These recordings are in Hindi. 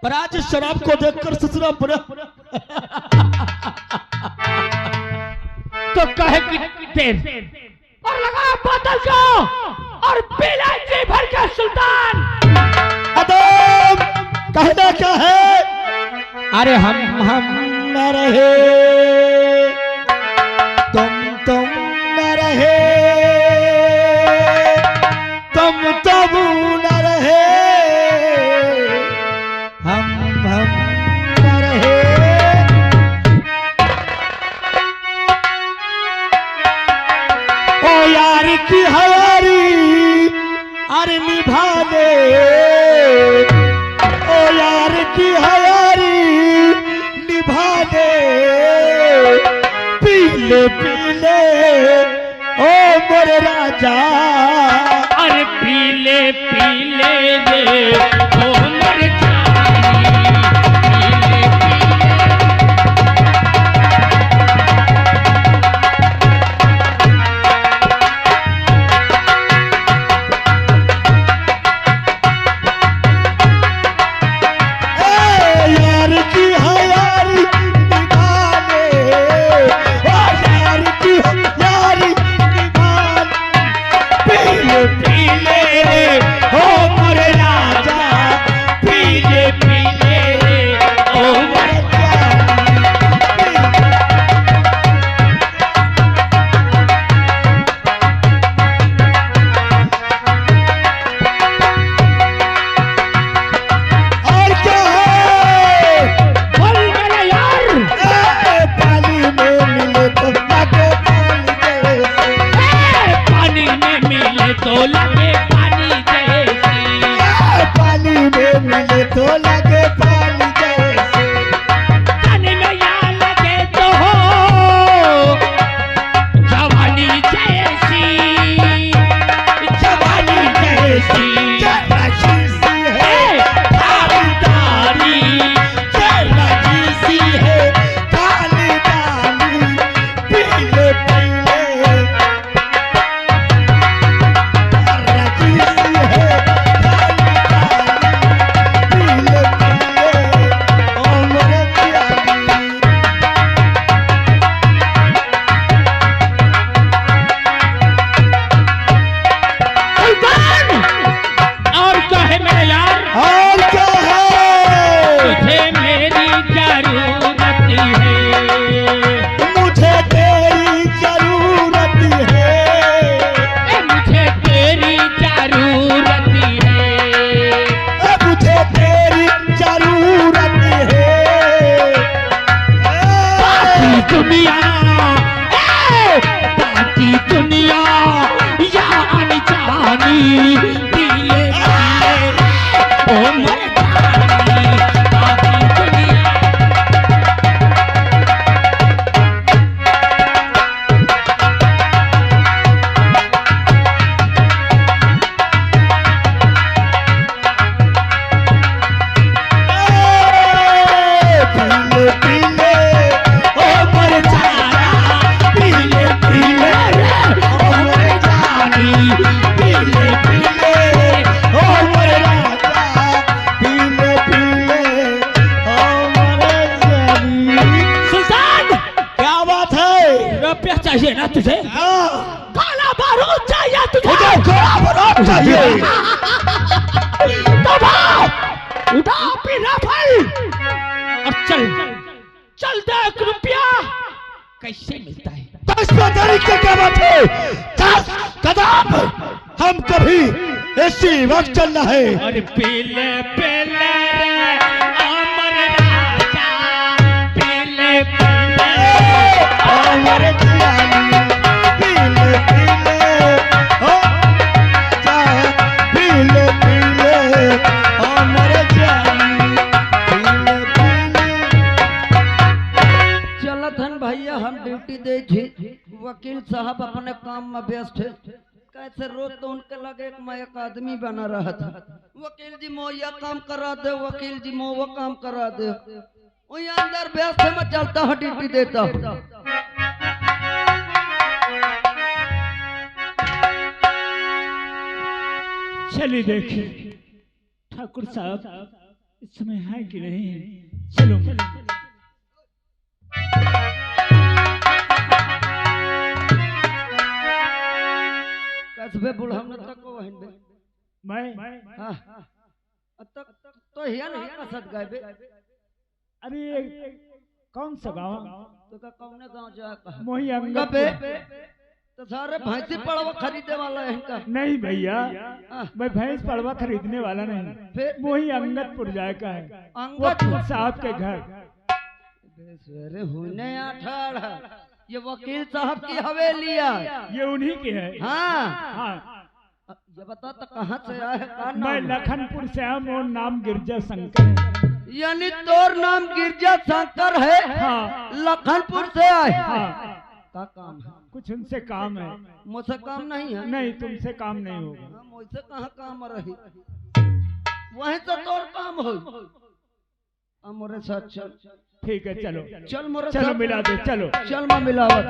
पर आज इस शराब को देखकर ससुरा बुरा तो कहे कि देर और लगा बोतल को और पीला जी भर के सुल्तान। अदम कहना क्या है? अरे हम न रहे तुम न रहे, तुम न रहे, हम न रहे। ओ यार की हयारी अरे निभा दे, ओ यार की हयारी निभा दे, पीले पीले ओ मोरे राजा, अरे पीले पीले दे ओ मोरे जानी, पीले यार की हयारी निभा दे, ओ यार की हयारी निभा दे, पीले पीले ओ मोरे राजा, पीले पीले ओ मोरे और क्या है? बोल मेरे यार। पानी में मिले तो लगे पानी जैसे, पानी में मिले तो लगे पानी जैसी, पानी में मिले तो लगे पानी जैसे, पानी में यहाँ लगे तो हो जवानी जैसी, जवानी जैसी जैसी सी है थारीदारी, जैसी सी है काली काली, पीले पीले रजी सी है काली काली, पीले पीले ओ मोरे प्यारी। सुल्तान। और क्या है मेरे यार? और क्या है? तुझे मेरी जरूरत है, मुझे तेरी जरूरत है, मुझे तेरी जरूरत है, मुझे तेरी जरूरत है। बाकी दुनिया बाकी दुनिया या अनजानी, पीले पीले ओ मर जानी, बाकी दुनिया। पीले पीले ओ मर जाना, पीले पीले ओ मर जानी, पीले पीले ओ मर राजा, पीले पीले ओ मर जानी। सुल्तान, क्या बात है? रुपया चाहिए ना तुझे? हाँ, काला बारूद चाहिए तुझे? मुझे घोड़ा बरात चाहिए। दबाओ, उठा अपनी राइफल और चल चल देख रुपया कैसे मिलता है। 10 तारीख की क्या बात है? 10 कदम हम कभी इसी वक्त चलना है। और पीले पीले रे अमर राजा, पीले पीले अमर जानी, पीले पीले हो जाए, पीले पीले अमर जानी, पीले पीले। चलत हन भैया, हम ड्यूटी दे छी। वकील साहब अपने काम में व्यस्त है। कैसे रोज तो उनके लगे एक मैं एक आदमी बना रहा था। वकील जी मो यह काम करा दे, वकील जी मो वो काम करा दे। वही अंदर व्यस्त है, मैं चलता हूँ ड्यूटी देता हूँ। चलिए देखिए ठाकुर साहब, इस समय है कि नहीं? चलो कसबे बुढ़ावना तक को वहन बे मैं हां तक तो हिया नहीं कसत गए बे। अरे कौन सा गाँव? तो का कौने गांव जा कहा मोही कबे अंगद। तो सारे भैंसी पड़वा खरीदे वाला है इनका। नहीं भैया, हाँ। मैं भैंस पड़वा खरीदने वाला नहीं, फिर मोही अंगदपुर जाए का है, अंगदपुर वकील साहब के घर। सवेरे होने अठाड़ ये वकील साहब की हवेली है। ये उन्हीं के है। हाँ हाँ, ये बता तो कहाँ से आया है का नाम मैं है? लखनपुर से आया, मोर नाम गिरजा शंकर है। यानी तोर नाम गिरजा शंकर है। हाँ। लखनपुर से आए। हाँ, का काम है? कुछ उनसे काम है। मुझसे काम नहीं है। नहीं, तुमसे काम नहीं होगा। हाँ, मुझसे कहाँ काम रही, वहीं से तोर काम हो। मोरे साथ चल। ठीक है, चलो चल मोरे चलो साथ मिला दे, चलो चल मैं मिलावत।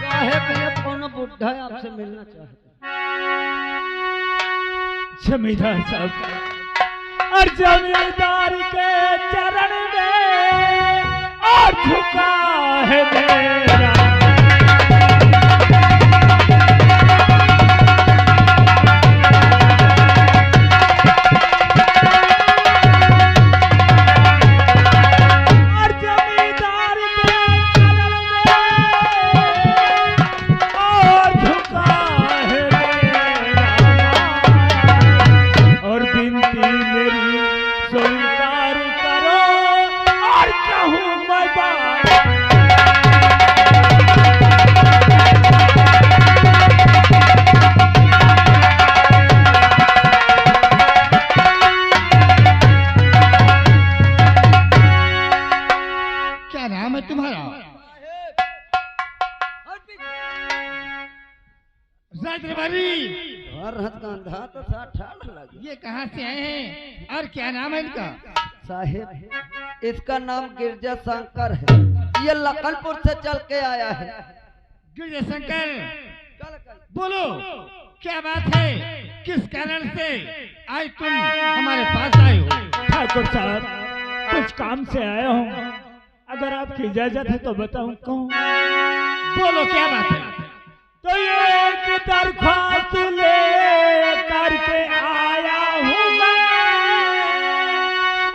साहेब ये कौन बुढ़ा है आपसे मिलना चाहता है। जमींदार साहब और जमींदार के चरण में और झुका है मेरा। ये कहाँ से आए हैं और क्या नाम है इनका? साहेब इसका नाम गिरजा शंकर है। ये लखनपुर से चल के आया है। गिरजा शंकर, बोलो क्या बात है? किस कारण से आज तुम हमारे पास आए हो? ठाकुर साहब, कुछ काम से आया हूँ, अगर आपकी इजाजत है तो बताऊं कौन? बोलो क्या बात है? तो ये एक दरख्वास्त ले करके आया हूँ मैं,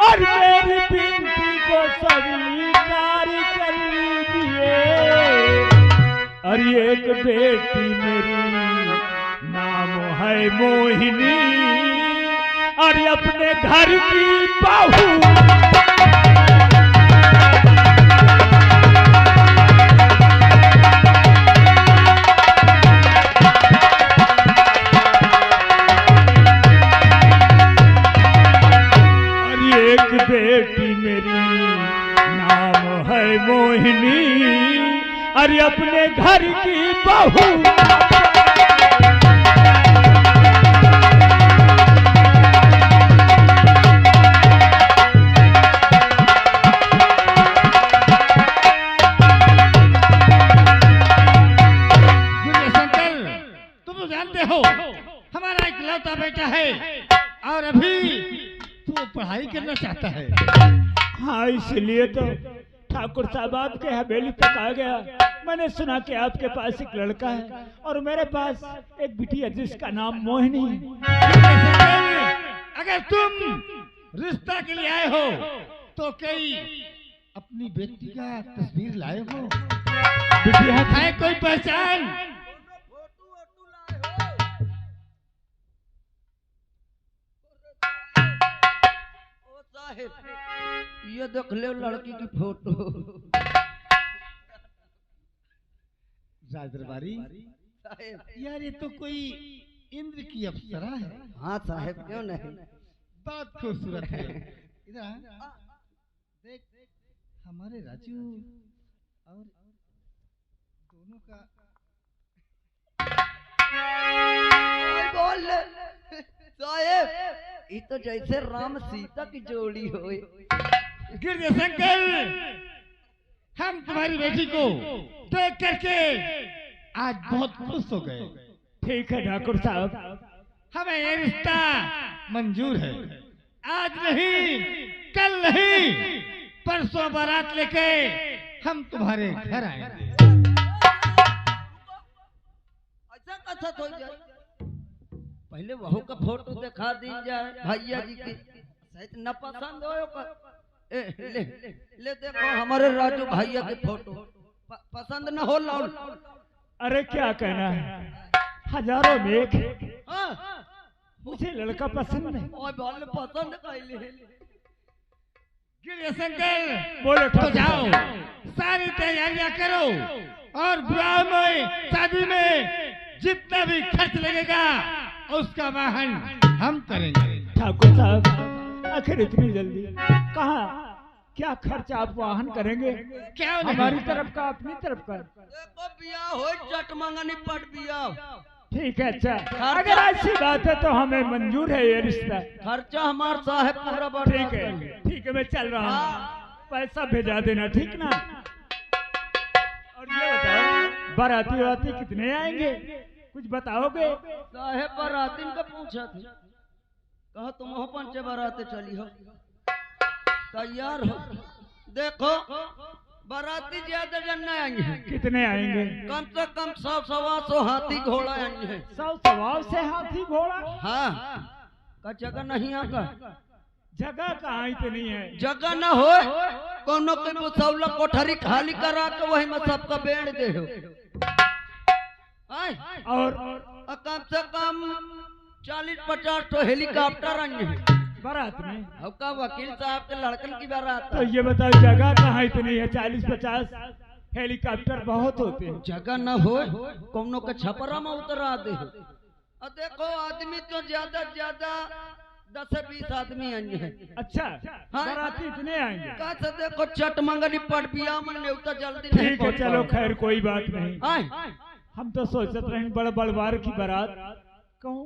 और मेरी बिनती को स्वीकार कर लीजिए। और एक बेटी मेरी नाम है मोहिनी, और अपने घर की बहू। बेटी मेरी नाम है मोहिनी, अरे अपने घर की बहू। तुम तो जानते हो हमारा इकलौता बेटा है, और अभी तो पढ़ाई करना चाहता है। हाँ, इसलिए तो ठाकुर साहब आपके हवेली तक आ गया। मैंने सुना कि आपके पास एक लड़का है और मेरे पास एक बिटिया जिसका नाम मोहिनी है। अगर तुम रिश्ता के लिए आए हो तो कई अपनी बेटी का तस्वीर लाए हो? बिटिया है कोई पहचान? ये देख ले लड़की की फोटो। राजदरबारी यार, ये तो कोई इंद्र की अप्सरा है। हाँ साहेब, क्यों नहीं, बहुत खूबसूरत है। इधर देख, हमारे राजू और दोनों का बोल साहेब, ये तो जैसे राम सीता की जोड़ी हो। गिरजा शंकर, हम तुम्हारी बेटी को देख करके आज बहुत खुश हो गए। ठीक है ठाकुर साहब, हमें ये रिश्ता मंजूर है। आज नहीं, कल नहीं, परसों बारात लेके हम तुम्हारे घर आएंगे। ऐसा कैसा हो जाए? पहले वहू का फोटो दिखा दी जाए भैया जी की, शायद न पसंद हो का। ले देखो हमारे राजू भैया की फोटो, पसंद न हो लौट। अरे क्या कहना है, हजारों में एक है। हाँ, मुझे लड़का पसंद नहीं। ओए बाल पसंद कैले। गिरजा शंकर बोलो तो ठाकुर जाओ, साहब। सारी तैयारियां करो और विवाह में, शादी में जितना भी खर्च लगेगा उसका वाहन हम करेंगे। ठाकुर साहब, आखिर इतनी जल्दी कहाँ, क्या खर्च आप वाहन करेंगे? क्या नहीं? हमारी तरफ का, अपनी तरफ का? देखो बिया हो चट मंगनी पट बिया। ठीक है, अच्छा अगर ऐसी बात है तो हमें मंजूर है ये रिश्ता। खर्चा हमार साहब पूरा बढ़। ठीक है, ठीक है, मैं चल रहा हूँ, पैसा भेजा देना, ठीक ना? और ये बताओ, बाराती वाराती कितने आएंगे, कुछ बताओगे? साहेब बारातीन का पूछा थे, कहा तुम हो पंचे बाराते चली हो, तैयार हो। देखो बाराती ज्यादा जन नहीं आएंगे, कितने आएंगे? कम से कम 100-125 हाथी घोड़ा आएंगे। 100 से हाथी घोड़ा? हाँ, का जगह नहीं आगा, जगह कहाँ इतनी है? जगह न हो कोनो के बुसौला कोठरी खाली करा के वही में सबका बेड़ दे हो। और कम से कम 40-50 तो हेलीकॉप्टर आएंगे बारात में। अब का वकील साहब के लड़कन की बारात। तो ये बताओ जगह कहाँ इतनी है? 40-50 हेलीकॉप्टर बहुत होते हैं। जगह न हो कोनो के छपरा में उतरा दे। और देखो आदमी तो ज्यादा से ज्यादा 10 से 20 आदमी आएंगे। अच्छा, हाँ। बाराती इतने आएंगे? का से देखो चट मंगनी पट बिया में नेवता जल्दी नहीं ठीक है, चलो खैर कोई बात नहीं। आए हम तो सोचते रहे बड़ बड़वार की बारात कहूँ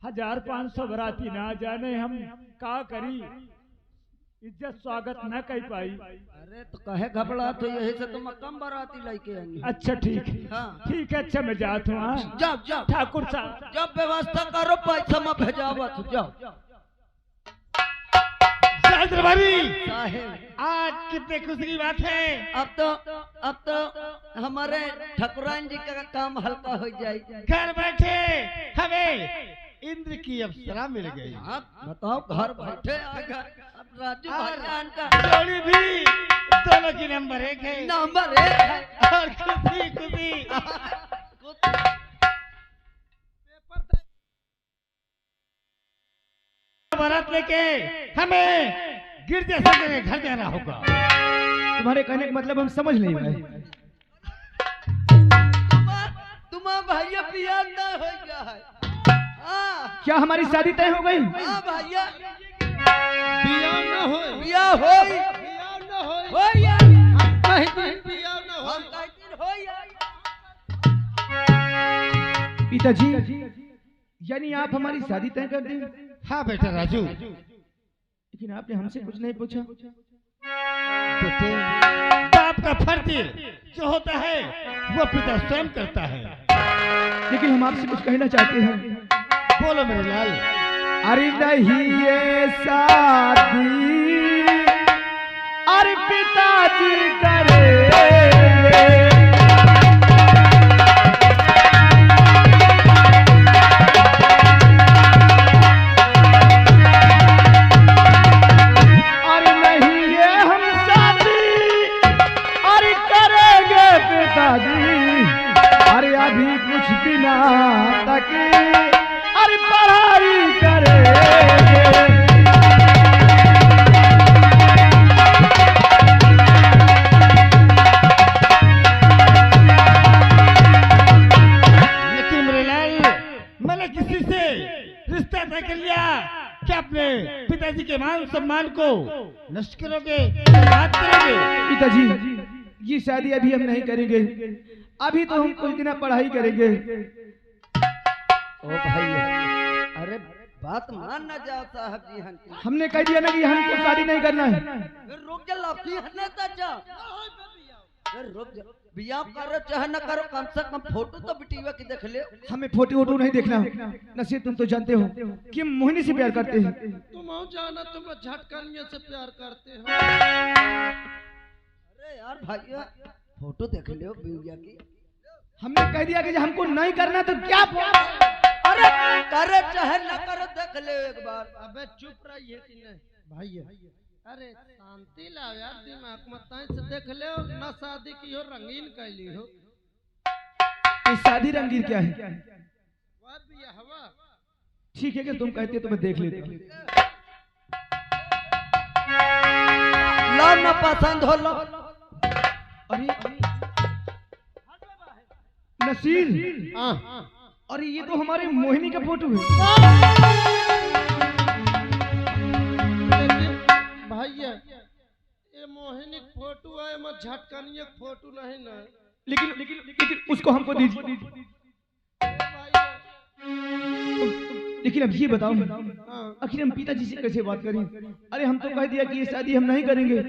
1500 बाराती ना जाने हम का करी, इज्जत स्वागत न कर पाई। अरे तो कहे घबरा, तो यही से तुम कम बाराती लेके आएंगे। अच्छा ठीक है, हाँ। ठीक है, अच्छा मैं जाता हूँ। हाँ? जाओ जाओ ठाकुर साहब, जब व्यवस्था करो पैसा में भेजावत जाओ। दरबारी, साहेब आज कितने खुशी की बात है। अब तो हमारे ठकुराइन जी का काम हल्का हो जाएगा। घर बैठे हमें इंद्र की अप्सरा मिल गई। आप बताओ, घर बैठे आ गए। अब राजू भाईजान का जोड़ी भी दोनों की नंबर 1 है। नंबर 1 है। और खुशी खुशी बारात लेके हमें गिरजा शंकर के घर जाना होगा। तुम्हारे कहने का मतलब हम समझ नहीं पाए। तुम्हारा भैया बिया न हो गया है। हाँ क्या हमारी शादी तय हो गई? हाँ भैया बिया न हो, बिया हो बिया न हो, हो या कहीं बिया न हो। हम कहते हो या। पिताजी, यानी आप हमारी शादी तय कर दें? हाँ बेटा राजू, लेकिन आपने हमसे कुछ नहीं पूछा। बेटे बाप का फर्ज जो होता है वो पिता स्वयं करता है। लेकिन हम आपसे कुछ कहना चाहते हैं। बोलो मेरे लाल। अरे नहीं ये शादी अरे पिताजी करे, अरे नहीं ये हम शादी अरे करेंगे पिताजी, अरे अभी कुछ बिना तक अरे पढ़ाई करेंगे। लेकिन मेरे लाल, मैंने किसी से रिश्ता तय कर लिया कि अपने पिताजी के मान सम्मान को नष्ट करोगे, बात करोगे। पिताजी, ये शादी अभी हम नहीं करेंगे, अभी तो हम कुछ दिन पढ़ाई करेंगे। ओ भैया, अरे बात मान न जाओ साहब जी हमने कह दिया ना कि हमको शादी नहीं करना है। रुक जा लाफी हने ता जा रुक जा बियाह करो चाहे न करो कम से कम फोटो तो बिटिया की देख ले। हमें फोटो वोटो नहीं देखना। नसीब तुम तो जानते हो कि हम मोहिनी से प्यार करते हैं। तुम आओ जाना तुम झटकनिया से प्यार करते हो। अरे यार भैया फोटो देख लियो बिटिया की। हमने कह दिया कि हमको नहीं करना तो क्या अरे करे चाहे न करो देख ले एक बार। अबे चुप रहिए कि नहीं भाई। अरे शांति लाओ यार दिमाग में ताई से देख ले ना शादी की हो रंगीन कैली हो। ये शादी रंगीन क्या है? वाह बिया हवा ठीक है कि तुम कहते तो मैं देख लेता हूँ। लो ना पसंद हो लो। अरे नसीर हाँ अरे ये तो हमारे मोहिनी का फोटो है। भैया ये मोहिनी फोटो है मैं झटकनिया फोटो नहीं ना। लेकिन उसको हमको दीजिए। लेकिन अब ये बताओ आखिर हम पिताजी से कैसे बात करें? अरे हम तो कह दिया कि ये शादी हम नहीं करेंगे,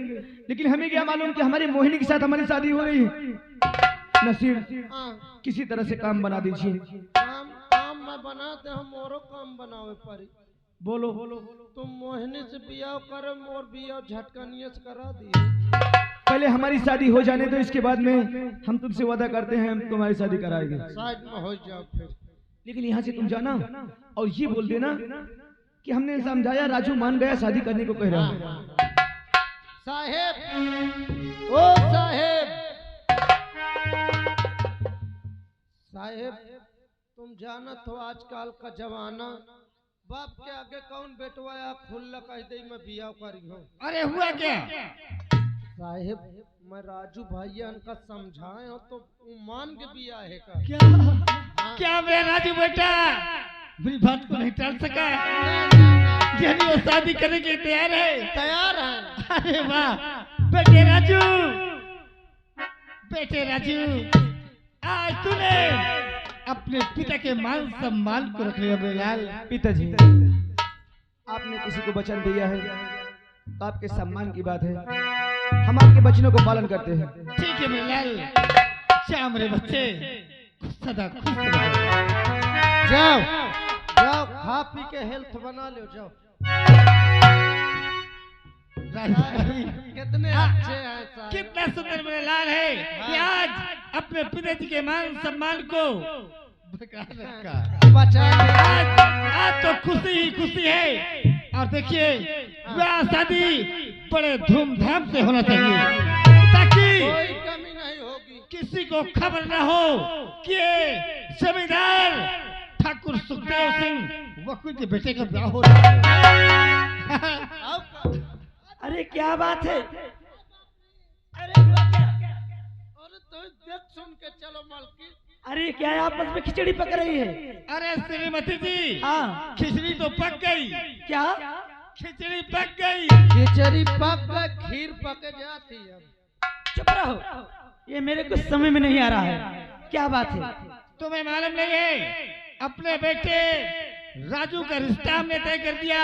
लेकिन हमें क्या मालूम कि हमारी मोहिनी के साथ हमारी शादी हो रही है। नसीर किसी तरह से काम बना दीजिए। काम मैं बनाते हम मोरो काम बनावे परी। बोलो तुम मोहिनी से बियाह करो और बियाह झटकनिया से करा दिए। पहले हमारी शादी हो जाने दो, इसके बाद में हम तुमसे वादा करते हैं हम तुम्हारी शादी कराएंगे। साइड में हो जाओ फिर। लेकिन यहाँ से तुम जाना और ये बोल देना कि हमने समझाया, राजू मान गया, शादी करने को कह रहा है। साहेब ओ साहेब तुम जानत हो आजकल का जमाना बाप के आगे कौन बेटवाया खुल्ला कह दे मैं बियाह करी हो। अरे हुआ क्या? साहेब मैं राजू भैया का समझाए हो तो मान के बियाह है का। क्या मेरा राजू बेटा मेरी बात को नहीं टाल सका? यानी वो शादी करने के लिए तैयार है? तैयार है। अरे वाह बेटे राजू, बेटे राजू, आज तूने अपने पिता के मान सम्मान को रख लिया मेरे लाल। पिताजी आपने किसी को वचन दिया है तो आपके सम्मान की बात है, हम आपके वचनों को पालन करते हैं। ठीक है मेरे लाल, जा मेरे बच्चे सदा खुश रहो। जाओ जाओ खा पी के हेल्थ बना लो जाओ। कितने अच्छे हैं साहब। कितना सुंदर मेरे लाल है कि आज अपने पिताजी के मान सम्मान को बचा आज तो खुशी ही खुशी है। और देखिए ब्याह शादी बड़े धूमधाम से होना चाहिए ताकि कोई कमी नहीं होगी, किसी को खबर न हो कि जमींदार ठाकुर सुखदेव सिंह वकील के बेटे का ब्याह हो रहा है। अरे क्या बात है? अरे तो देख सुन के चलो मालकिन। अरे क्या आपस में खिचड़ी पक रही है? अरे श्रीमती जी हाँ खिचड़ी तो पक गई। क्या खिचड़ी पक गई? खिचड़ी पक गई, खीर पक जाती है। चुप रहो, ये मेरे कुछ समझ में नहीं आ रहा है। क्या बात है? तुम्हें मालूम नहीं है अपने बेटे राजू का रिश्ता हमने तय कर दिया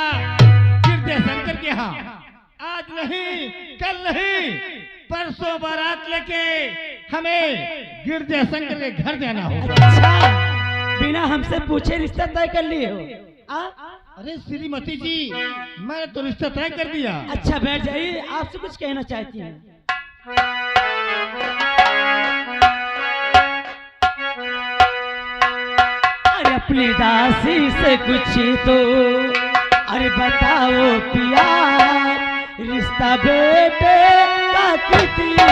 गिरजे शंकर के यहाँ। आज नहीं कल नहीं परसों बारात लेके हमें गिरजे शंकर के घर जाना होगा। अच्छा बिना हमसे पूछे रिश्ता तय कर लिए हो? अरे श्रीमती जी मैंने तो रिश्ता तय कर दिया। अच्छा बैठ जाइए, आपसे कुछ कहना चाहती हूँ। अरे अपनी दासी से कुछ तो अरे बताओ पिया, रिश्ता बेटे का कितने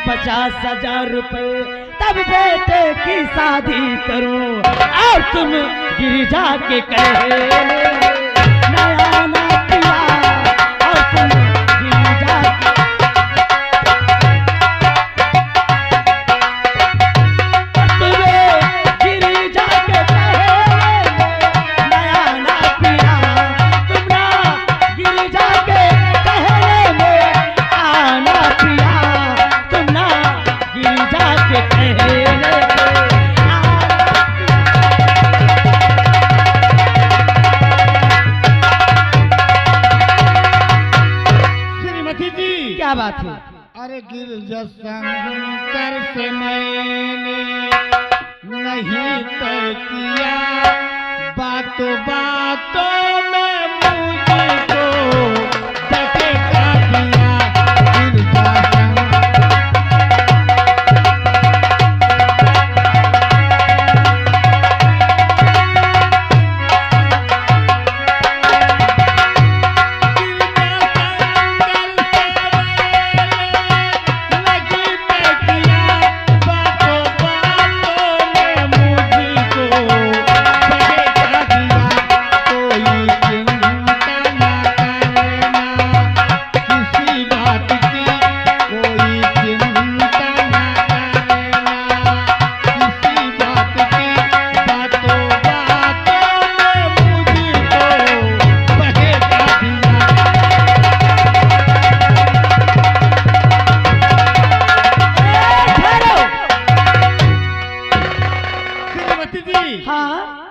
50,000 रुपए, तब बेटे की शादी करो और तुम गिरजा के कहे नया ना पिया और तुम गिरजा क्या बात है? अरे गिरजा शंकर से मैंने नहीं तय किया, बातों बातों में मुझको धकेला दिया। गिरजा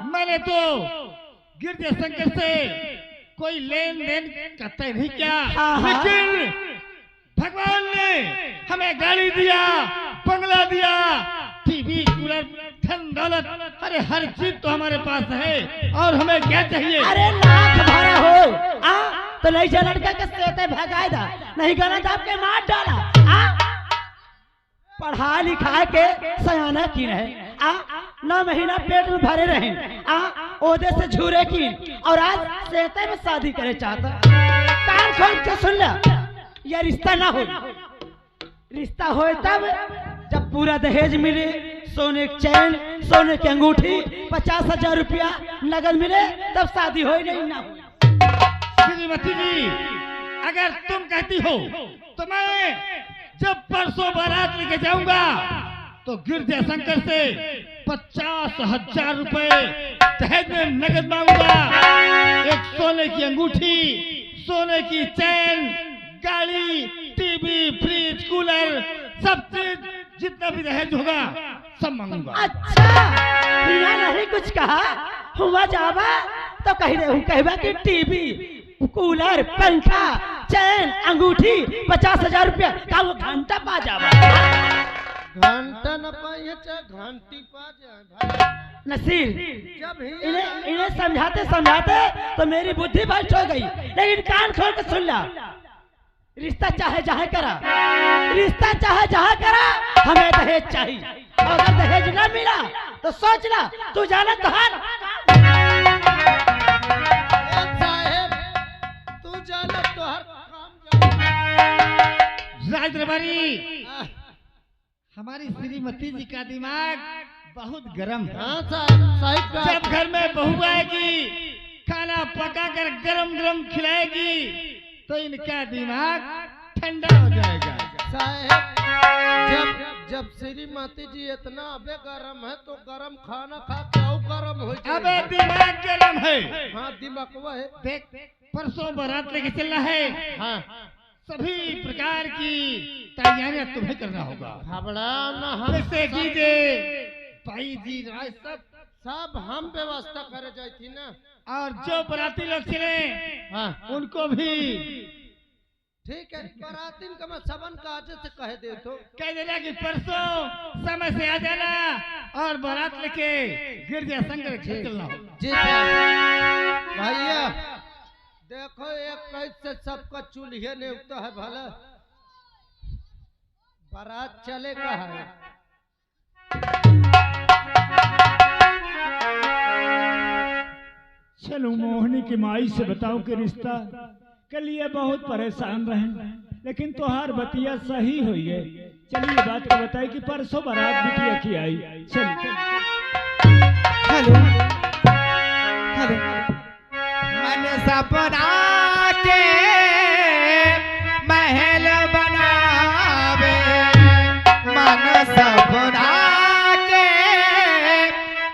मैंने तो गिरजा शंकर से कोई लेन देन करता नहीं क्या, लेकिन भगवान ने हमें गाड़ी दिया, बंगला दिया, टीवी, कूलर, धन दौलत, अरे हर चीज तो हमारे पास है और हमें क्या चाहिए? अरे लाख भरा हो तो नहीं जा लड़का के सेते भगाए दा, नहीं गाना तो आपके मार डाला। पढ़ा लिखा के सयाना की रहे ना महीना पेट में भरे रहे ओदे से झूरे की और आज सेते में शादी करे चाहता। कान खोल के सुन ले, ये रिश्ता ना हो, रिश्ता हो तब जब पूरा दहेज मिले, सोने की चैन, सोने की अंगूठी, 50,000 रुपया नगद मिले, तब शादी हो नहीं ना हो। श्रीमती जी, अगर तुम कहती हो तो मैं जब परसों बारात लेके जाऊंगा तो गिरजा शंकर से 50,000 रुपए दहेज में नगद मांगूंगा, एक सोने की अंगूठी, सोने की चैन, गाड़ी, टीवी, फ्रिज, कूलर, सब चीज जितना भी दहेज होगा सब मांगूंगा। अच्छा, बिना नहीं कुछ कहा हुआ जावा तो कह रहे हूँ, कहवा कि टीवी, कूलर, पंखा, चैन, अंगूठी, 50,000 रुपया का वो घंटा पा जावा। घंटा न पाइए चाहे घंटी पा जाए। नसीर, जब इन्हें समझाते समझाते तो मेरी बुद्धि भ्रष्ट हो गई, लेकिन कान खोल के सुन ला, रिश्ता चाहे जहाँ करा, रिश्ता चाहे जहाँ करा, हमें दहेज चाहिए। और अगर दहेज न मिला तो सोच ला, तू जाना तो हाल। तू जाना तो हर काम राज दरबारी, हमारी श्रीमती जी का दिमाग बहुत गर्म है। हाँ साहब, जब घर में बहू आएगी, खाना पकाकर गरम गरम खिलाएगी तो इनका दिमाग ठंडा हो जाएगा। साहब, जब श्रीमती जी इतना अबे गरम है तो गरम खाना खा के और गरम हो जाए। अबे दिमाग गरम है। हाँ, दिमाग वो है। देख, परसों बारात लेके चलना है। हाँ, सभी प्रकार की तैयारियां तुम्हें करना होगा। घबराओ ना, हम जैसे डीजे, भाई जी, राय, सब हम व्यवस्था करे जाए थी ना। और जो बाराती लोग चले, हाँ, उनको भी ठीक है। बारातीन का मैं सबन का आज से कह दे तो कह देना कि परसों समय से आ जाना और बारात लेके गिरजा शंकर के चलना होगा। जी साहब। भैया देखो, एक कैसे सबका चूल्हे ने उगता है, भला बारात चले का है। चलो मोहनी की माई से बताऊं कि रिश्ता के लिए बहुत परेशान रहे, लेकिन तोहार बतिया सही हुई है। चलिए बात को बताइए कि परसों बारात बिटिया की आई। चलिए हेलो हेलो मन सपना के महल बनावे, मन सपना के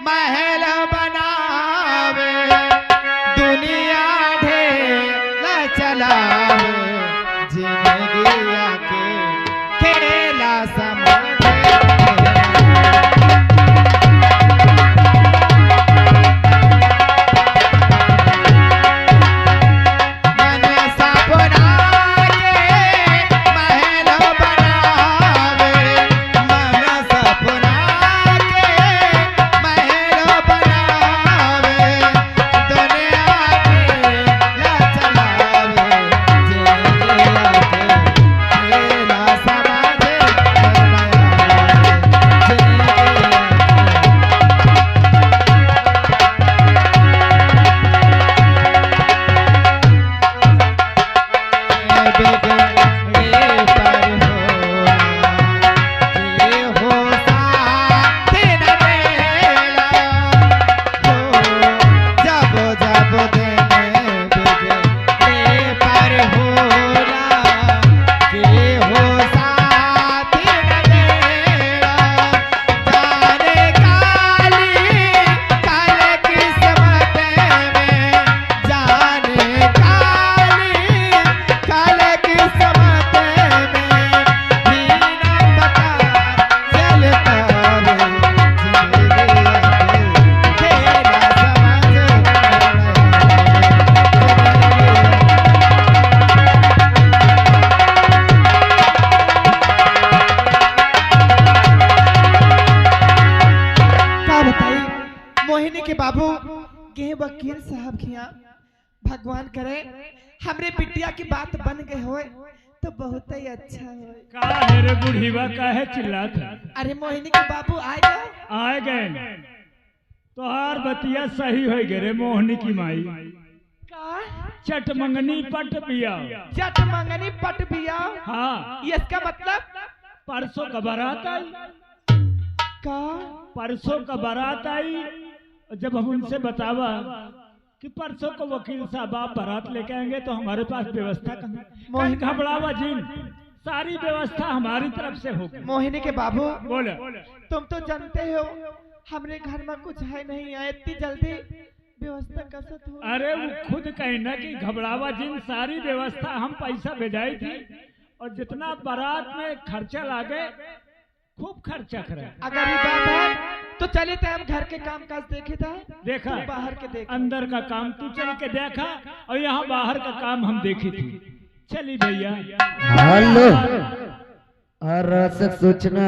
महल बनावे, दुनिया ढेला चलावे, जिंदगिया के खेला समझे। मोहिनी के बाबू के वकील साहब खिया भगवान करे हमरे बिटिया की बात बन गए होए तो बहुत ही अच्छा होए। का है रे बुढ़ीवा, काहे चिल्लात है? अरे मोहिनी के बाबू आए गए तोहार बतिया सही हो गए रे मोहिनी की माई। का चट मंगनी पट बिया। चट मंगनी पट बिया? हाँ। ये इसका मतलब परसों का बारात आई। का परसों का बारात आई। जब हम उनसे बतावा कि परसों को वकील साहब आप बारात लेके आएंगे तो हमारे पास व्यवस्था कहाँ? घबरावा जिन, सारी व्यवस्था हमारी तरफ से होगी। मोहिनी के बाबू बोले, तुम तो जानते हो हमरे घर में कुछ है नहीं है, इतनी जल्दी व्यवस्था कैसे हो? अरे वो खुद कहना कि घबरावा जिन, सारी व्यवस्था हम पैसा भेजाई थी और जितना बारात में खर्चा लागे खूब खर्चा करे। अगर ये बात है तो चलिए तो हम घर के काम काज देखे था। देखा बाहर के देख, अंदर का काम तू चल के देखा और यहाँ बाहर का काम हम देखी थी। चली भैया। हेलो, हर सूचना